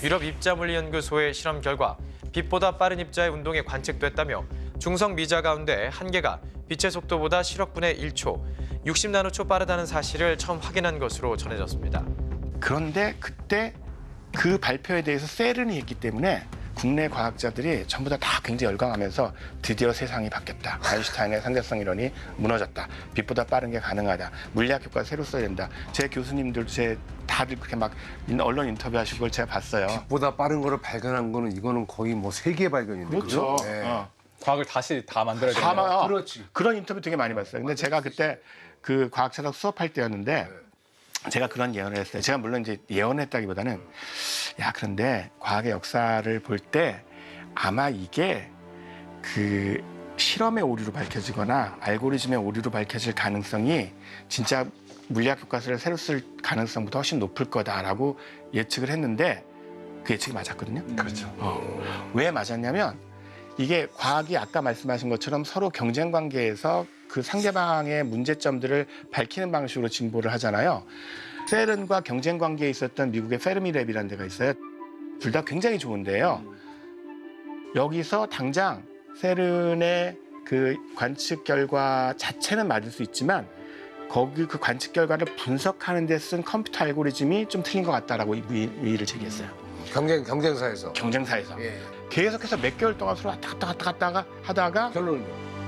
유럽 입자물리연구소의 실험 결과 빛보다 빠른 입자의 운동이 관측됐다며 중성 미자 가운데 한 개가 빛의 속도보다 10억 분의 1초, 60나노초 빠르다는 사실을 처음 확인한 것으로 전해졌습니다. 그런데 그때 그 발표에 대해서 세른이 했기 때문에 국내 과학자들이 전부 다 굉장히 열광하면서 드디어 세상이 바뀌었다. 아인슈타인의 상대성 이론이 무너졌다. 빛보다 빠른 게 가능하다. 물리학 효과 새로 써야 된다. 제 교수님들, 다들 그렇게 막 언론 인터뷰하신 걸 제가 봤어요. 보다 빠른 거를 발견한 거는 이거는 거의 뭐 세계 발견인데. 그렇죠. 그죠? 예. 과학을 다시 다 만들어야 되는 아마 그렇지. 그런 인터뷰 되게 많이 봤어요. 근데 제가 그때 그 과학자석 수업할 때였는데 제가 그런 예언을 했어요. 제가 물론 이제 예언했다기보다는 야 그런데 과학의 역사를 볼 때 아마 이게 그 실험의 오류로 밝혀지거나 알고리즘의 오류로 밝혀질 가능성이 진짜 물리학 교과서를 새로 쓸 가능성보다 훨씬 높을 거다라고 예측을 했는데 그 예측이 맞았거든요. 그렇죠. 왜 맞았냐면 이게 과학이 아까 말씀하신 것처럼 서로 경쟁 관계에서 그 상대방의 문제점들을 밝히는 방식으로 진보를 하잖아요. 세른과 경쟁 관계에 있었던 미국의 페르미랩이라는 데가 있어요. 둘 다 굉장히 좋은데요. 여기서 당장 세른의 그 관측 결과 자체는 맞을 수 있지만 거기 그 관측 결과를 분석하는 데 쓴 컴퓨터 알고리즘이 좀 틀린 것 같다라고 이의를 제기했어요. 경쟁사에서. 경쟁사에서. 예. 계속해서 몇 개월 동안 서로 왔다 갔다 하다가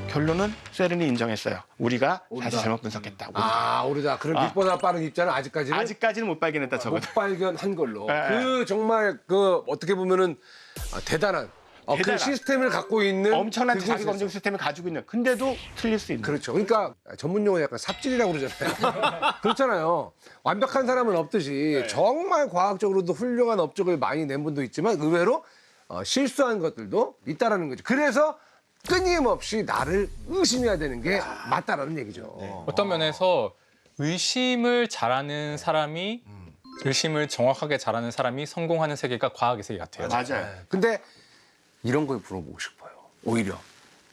결론은 세른이 인정했어요. 우리가 다시 잘못 분석했다. 아, 오르다. 그럼 빛보다 빠른 입자는 아직까지는 못 발견했다 못 적어도. 발견한 걸로. 네. 그 정말 그 어떻게 보면은 대단한 그 대단한. 시스템을 갖고 있는 엄청난 자기 그곳에서. 검증 시스템을 가지고 있는. 근데도 틀릴 수 있는. 그렇죠. 그러니까 전문 용어 약간 삽질이라고 그러잖아요. 그렇잖아요. 완벽한 사람은 없듯이 정말 과학적으로도 훌륭한 업적을 많이 낸 분도 있지만 의외로 실수한 것들도 있다라는 거죠. 그래서 끊임없이 나를 의심해야 되는 게 맞다라는 얘기죠. 어떤 면에서 의심을 잘하는 사람이 의심을 정확하게 잘하는 사람이 성공하는 세계가 과학의 세계 같아요. 맞아요. 근데 이런 걸 물어보고 싶어요. 오히려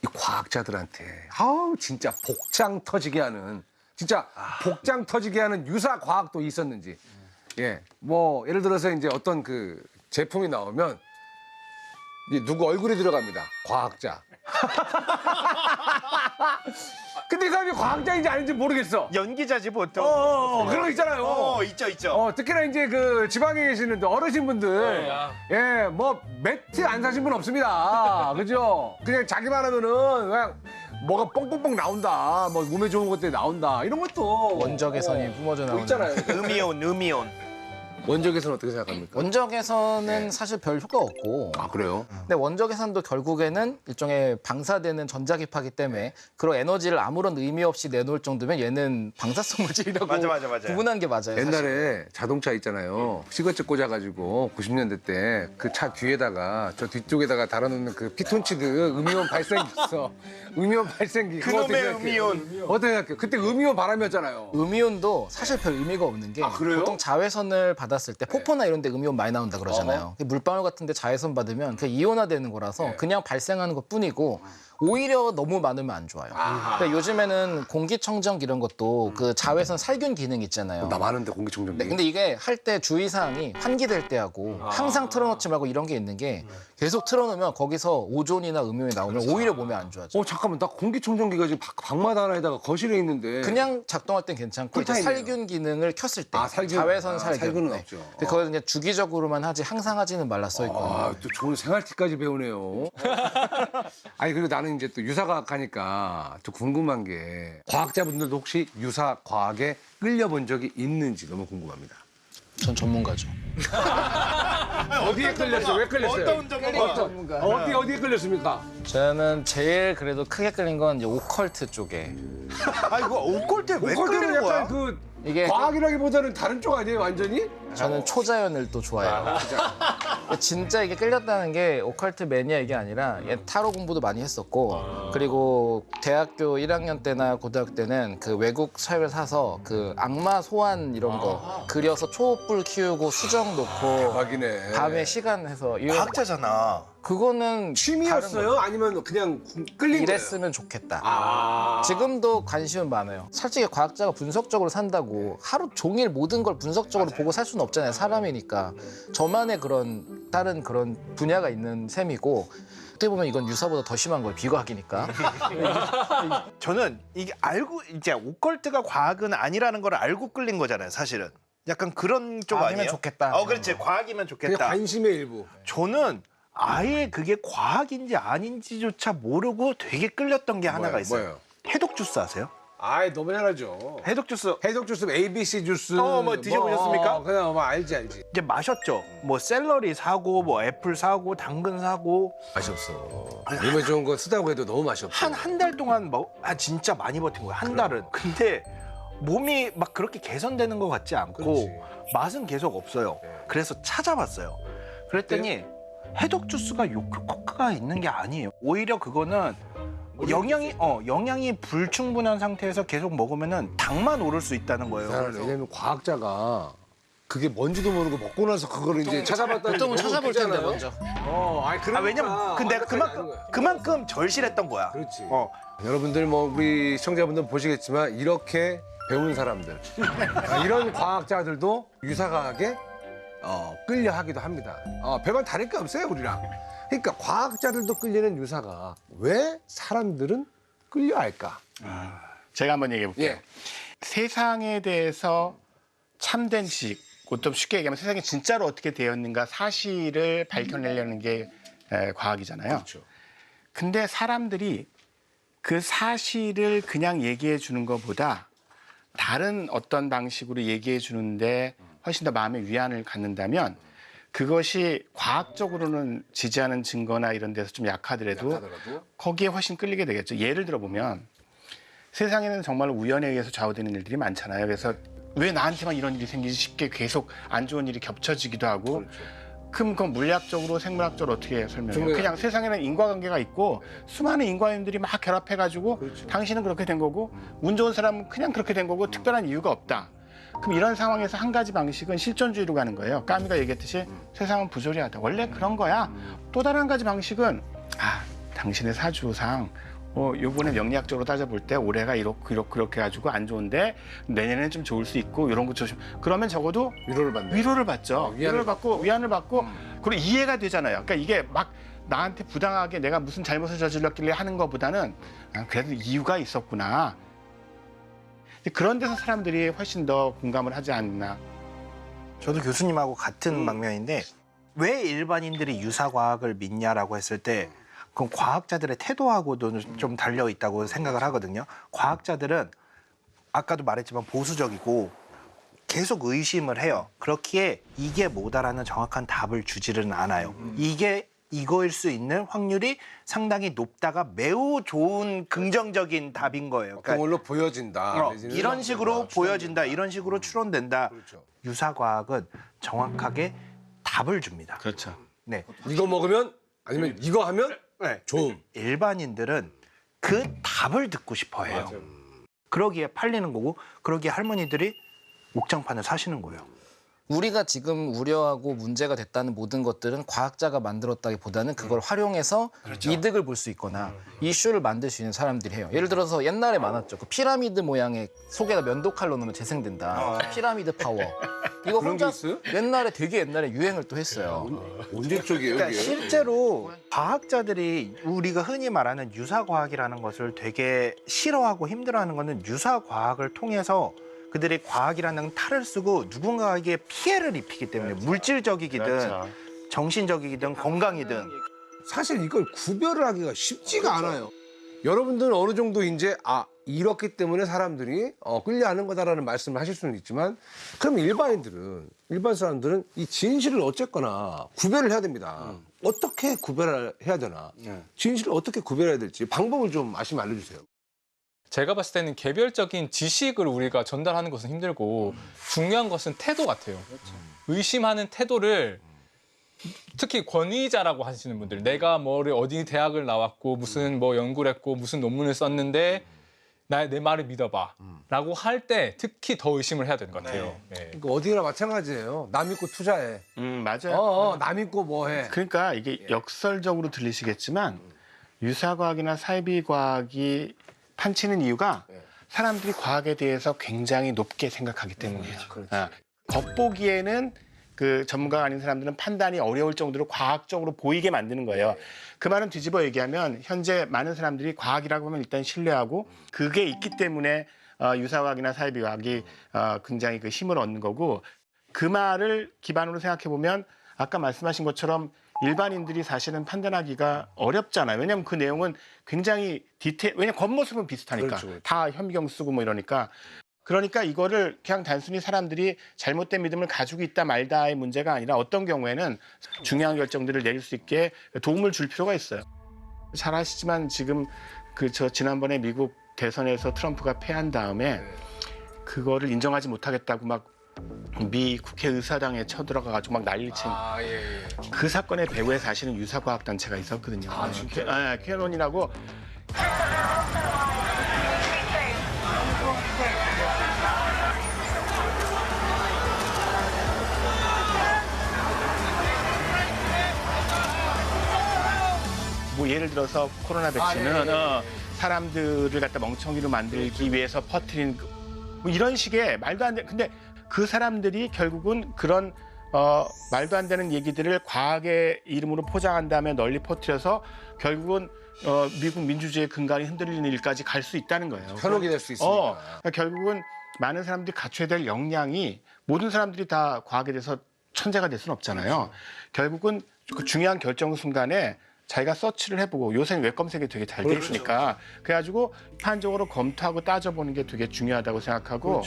이 과학자들한테 아우 진짜 복장 터지게 하는 복장 터지게 하는 유사 과학도 있었는지. 예, 뭐 예를 들어서 이제 어떤 그 제품이 나오면 이제 누구 얼굴이 들어갑니다. 과학자. 근데 이 사람이 과학자인지 아닌지 모르겠어. 연기자지 보통. 그런 거 있잖아요. 있죠. 특히나 이제 그 지방에 계시는 어르신분들, 예, 뭐 매트 안 사신 분 없습니다. 그죠? 그냥 자기만 하면은 그냥 뭐가 뽕뽕뽕 나온다, 뭐 몸에 좋은 것들이 나온다 이런 것도 원적외선이 뿜어져 뭐 나오는. 있잖아요. 음이온. 원적외선 어떻게 생각합니까? 원적외선은 사실 별 효과 없고. 아 그래요? 근데 원적외선도 결국에는 일종의 방사되는 전자기파기 때문에 그런 에너지를 아무런 의미 없이 내놓을 정도면 얘는 방사성 물질이라고 맞아. 구분한 게 맞아요. 사실. 옛날에 자동차 있잖아요. 시거체 꽂아가지고 90년대 때 그 차 뒤에다가 저 뒤쪽에다가 달아놓는 그 피톤치드 음이온 발생기 있어. 음이온 발생기. 그거 어떻게 그놈의 생각해요? 음이온. 어떻게 생각해요? 그때 음이온 바람이었잖아요. 음이온도 사실 별 의미가 없는 게 그래요? 보통 자외선을 받았을 때 폭포나 이런 데 음이온 많이 나온다 그러잖아요. 물방울 같은 데 자외선 받으면 그게 이온화되는 거라서 그냥 발생하는 것뿐이고 오히려 너무 많으면 안 좋아요. 근데 요즘에는 공기청정 이런 것도 그 자외선 살균 기능 있잖아요. 나 많은데 공기청정기. 네, 근데 이게 할 때 주의사항이 환기될 때 하고 항상 틀어놓지 말고 이런 게 있는 게 계속 틀어놓으면 거기서 오존이나 음이온이 나오면 오히려 몸에 안 좋아져. 잠깐만 나 공기청정기가 지금 방마다 하나에다가 거실에 있는데. 그냥 작동할 땐 괜찮고 이제 쿨타임이에요. 살균 기능을 켰을 때 살균. 자외선 살균. 살균은 네. 없죠. 근데 그걸 그냥 주기적으로만 하지 항상 하지는 말라 써 있거든요. 또 좋은 생활팁까지 배우네요. 아니 그리고 나는 이제 또 유사과학 하니까 또 궁금한 게 과학자분들도 혹시 유사과학에 끌려본 적이 있는지 너무 궁금합니다. 전 전문가죠. 어디에 끌렸어? 왜 끌렸어요? 어떤 전문가? 어디에 끌렸습니까? 저는 제일 그래도 크게 끌린 건 이제 오컬트 쪽에. 아 이거 오컬트에 왜 오컬트는 끌리는 거야? 약간 그 이게 과학이라기보다는 다른 쪽 아니에요, 완전히? 저는 초자연을 또 좋아해요. 진짜 이게 끌렸다는 게 오컬트 매니아 이게 아니라 얘 타로 공부도 많이 했었고 그리고 대학교 1학년 때나 고등학교 때는 그 외국 책을 사서 그 악마 소환 이런 거 그려서 초불 키우고 수정 놓고 대박이네. 밤에 시간 해서 이런 과학자잖아. 그거는 다른 취미였어요? 아니면 그냥 끌린 거예요? 이랬으면 좋겠다. 아. 지금도 관심은 많아요. 솔직히 과학자가 분석적으로 산다고 하루 종일 모든 걸 분석적으로 보고 살 수는 없잖아요. 사람이니까. 저만의 그런 다른 그런 분야가 있는 셈이고 어떻게 보면 이건 유사보다 더 심한 거예요. 비과학이니까. 저는 이게 알고 이제 오컬트가 과학은 아니라는 걸 알고 끌린 거잖아요, 사실은. 약간 그런 쪽 아니면 아니에요? 좋겠다. 그렇지. 과학이면 그냥 좋겠다. 관심의 일부. 저는 아예 그게 과학인지 아닌지조차 모르고 되게 끌렸던 게 하나가 있어요. 뭐예요? 해독 주스 아세요? 아이, 너무 잘하죠. 해독 주스 해독 주스, ABC 주스. 뭐 드셔보셨습니까? 그냥 뭐 알지. 이제 마셨죠. 뭐 샐러리 사고, 뭐 애플 사고, 당근 사고 맛이 없어. 몸에 좋은 거 쓰다고 해도 너무 맛이 없어. 한 달 동안 진짜 많이 버틴 거야. 한 달은. 근데 몸이 막 그렇게 개선되는 것 같지 않고 그렇지. 맛은 계속 없어요. 그래서 찾아봤어요. 그랬더니 해독 주스가 효과가 있는 게 아니에요. 오히려 그거는 영양이 불충분한 상태에서 계속 먹으면은 당만 오를 수 있다는 거예요. 왜냐면 과학자가 그게 뭔지도 모르고 먹고 나서 그거를 이제 찾아봤다는 보통은 게 너무 찾아볼 텐데 웃기잖아요. 먼저. 그러니까. 왜냐면 근데 그만큼 절실했던 거야. 그렇지. 어. 여러분들 뭐 우리 시청자분들 보시겠지만 이렇게 배운 사람들 이런 과학자들도 유사과학에 끌려 하기도 합니다. 별반 다를 게 없어요, 우리랑. 그러니까 과학자들도 끌리는 유사과학. 왜 사람들은 끌려 할까? 제가 한번 얘기해 볼게요. 예. 세상에 대해서 참된 지식, 좀 쉽게 얘기하면 세상이 진짜로 어떻게 되었는가 사실을 밝혀내려는 게 과학이잖아요. 그렇죠. 근데 사람들이 그 사실을 그냥 얘기해 주는 것보다 다른 어떤 방식으로 얘기해 주는데 훨씬 더 마음의 위안을 갖는다면 그것이 과학적으로는 지지하는 증거나 이런 데서 좀 약하더라도 거기에 훨씬 끌리게 되겠죠. 예를 들어 보면 세상에는 정말 우연에 의해서 좌우되는 일들이 많잖아요. 그래서 왜 나한테만 이런 일이 생기지 싶게 계속 안 좋은 일이 겹쳐지기도 하고 그럼 그건 물리학적으로 생물학적으로 어떻게 설명해요? 그냥 세상에는 인과관계가 있고 수많은 인과인들이 막 결합해가지고 당신은 그렇게 된 거고 운 좋은 사람은 그냥 그렇게 된 거고 특별한 이유가 없다. 그럼 이런 상황에서 한 가지 방식은 실존주의로 가는 거예요. 까미가 얘기했듯이 세상은 부조리하다. 원래 그런 거야. 또 다른 한 가지 방식은 당신의 사주상 요번에 명리학적으로 따져볼 때 올해가 그렇게 해가지고 안 좋은데 내년에는 좀 좋을 수 있고 이런 거 조심. 그러면 적어도 위로를 받네. 위로를 받죠. 위로를 받고 위안을 받고 그리고 이해가 되잖아요. 그러니까 이게 막 나한테 부당하게 내가 무슨 잘못을 저질렀길래 하는 것보다는 그래도 이유가 있었구나. 그런 데서 사람들이 훨씬 더 공감을 하지 않나. 저도 교수님하고 같은 방면인데 왜 일반인들이 유사과학을 믿냐라고 했을 때 그건 과학자들의 태도하고도 좀 달려 있다고 생각을 하거든요. 과학자들은 아까도 말했지만 보수적이고 계속 의심을 해요. 그렇기에 이게 뭐다라는 정확한 답을 주지는 않아요. 이게 이거일 수 있는 확률이 상당히 높다가 매우 좋은 긍정적인 답인 거예요. 어떤 걸로 보여진다. 내지는 이런 식으로 보여진다. 이런 식으로 추론된다. 그렇죠. 유사과학은 정확하게 답을 줍니다. 그렇죠. 네. 이거 먹으면 아니면 이거 하면 좋음. 일반인들은 그 답을 듣고 싶어 해요. 그러기에 팔리는 거고 그러기에 할머니들이 옥장판을 사시는 거예요. 우리가 지금 우려하고 문제가 됐다는 모든 것들은 과학자가 만들었다기보다는 그걸 활용해서 이득을 볼 수 있거나 이슈를 만들 수 있는 사람들이 해요. 예를 들어서 옛날에 많았죠. 그 피라미드 모양의 속에다 면도칼로 넣으면 재생된다. 피라미드 파워. 이거 그런 게 혼자 있어요? 되게 옛날에 유행을 또 했어요. 언제 쪽이에요, 그러니까 이게? 실제로 과학자들이 우리가 흔히 말하는 유사과학이라는 것을 되게 싫어하고 힘들어하는 거는 유사과학을 통해서 그들이 과학이라는 탈을 쓰고 누군가에게 피해를 입히기 때문에 물질적이기든 정신적이든 건강이든 사실 이걸 구별을 하기가 쉽지가 않아요. 여러분들은 어느 정도 이제 이렇기 때문에 사람들이 끌려하는 거다라는 말씀을 하실 수는 있지만 그럼 일반 사람들은 이 진실을 어쨌거나 구별을 해야 됩니다. 어떻게 구별을 해야 되나? 진실을 어떻게 구별해야 될지 방법을 좀 알려주세요. 제가 봤을 때는 개별적인 지식을 우리가 전달하는 것은 힘들고 중요한 것은 태도 같아요. 의심하는 태도를 특히 권위자라고 하시는 분들, 내가 뭐를 어디 대학을 나왔고 무슨 뭐 연구를 했고 무슨 논문을 썼는데 내 말을 믿어봐라고 할 때 특히 더 의심을 해야 되는 것 같아요. 네. 그러니까 어디나 마찬가지예요. 남 믿고 투자해. 맞아요. 남 믿고 뭐 해. 그러니까 이게 역설적으로 들리시겠지만 유사과학이나 사이비과학이 판치는 이유가 사람들이 과학에 대해서 굉장히 높게 생각하기 때문이에요. 겉보기에는 그 전문가가 아닌 사람들은 판단이 어려울 정도로 과학적으로 보이게 만드는 거예요. 그 말은 뒤집어 얘기하면 현재 많은 사람들이 과학이라고 하면 일단 신뢰하고 그게 있기 때문에 유사과학이나 사이비과학이 굉장히 그 힘을 얻는 거고 그 말을 기반으로 생각해 보면 아까 말씀하신 것처럼 일반인들이 사실은 판단하기가 어렵잖아요. 왜냐하면 그 내용은 굉장히 왜냐면 겉모습은 비슷하니까. 그렇죠. 다 현미경 쓰고 뭐 이러니까. 그러니까 이거를 그냥 단순히 사람들이 잘못된 믿음을 가지고 있다 말다의 문제가 아니라 어떤 경우에는 중요한 결정들을 내릴 수 있게 도움을 줄 필요가 있어요. 잘 아시지만 지금 지난번에 미국 대선에서 트럼프가 패한 다음에 그거를 인정하지 못하겠다고 막 미 국회의사당에 쳐들어가가지고 막 난리를 친 그 사건의 배후에 사실은 유사과학 단체가 있었거든요. 퀴어논이라고. 뭐 예를 들어서 코로나 백신은 사람들을 갖다 멍청이로 만들기 위해서 퍼뜨린 뭐 이런 식의 말도 안 돼. 근데 그 사람들이 결국은 그런 말도 안 되는 얘기들을 과학의 이름으로 포장한 다음에 널리 퍼뜨려서 결국은 미국 민주주의의 근간이 흔들리는 일까지 갈 수 있다는 거예요. 현혹이 될 수 있으니까. 그러니까 결국은 많은 사람들이 갖춰야 될 역량이 모든 사람들이 다 과학에 대해서 천재가 될 수는 없잖아요. 결국은 그 중요한 결정 순간에 자기가 서치를 해보고 요새는 웹 검색이 되게 잘 돼 있으니까 그래가지고 비판적으로 검토하고 따져보는 게 되게 중요하다고 생각하고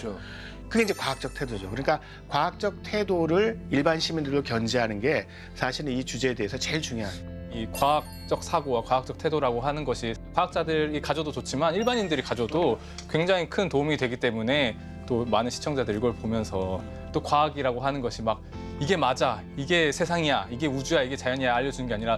그게 이제 과학적 태도죠. 그러니까 과학적 태도를 일반 시민들로 견지하는 게 사실은 이 주제에 대해서 제일 중요한. 이 과학적 사고와 과학적 태도라고 하는 것이 과학자들이 가져도 좋지만 일반인들이 가져도 굉장히 큰 도움이 되기 때문에 또 많은 시청자들이 이걸 보면서 또 과학이라고 하는 것이 막 이게 맞아, 이게 세상이야, 이게 우주야, 이게 자연이야 알려주는 게 아니라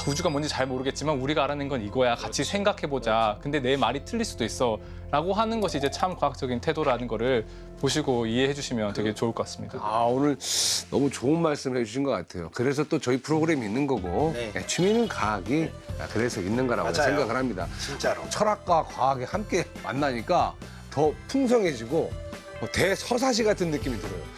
우주가 뭔지 잘 모르겠지만 우리가 알아낸 건 이거야, 같이 생각해보자. 근데 내 말이 틀릴 수도 있어 라고 하는 것이 이제 참 과학적인 태도라는 거를 보시고 이해해 주시면 되게 좋을 것 같습니다. 오늘 너무 좋은 말씀을 해주신 것 같아요. 그래서 또 저희 프로그램이 있는 거고 취미는 과학이 그래서 있는 거라고 생각을 합니다. 진짜로. 철학과 과학이 함께 만나니까 더 풍성해지고 대서사시 같은 느낌이 들어요.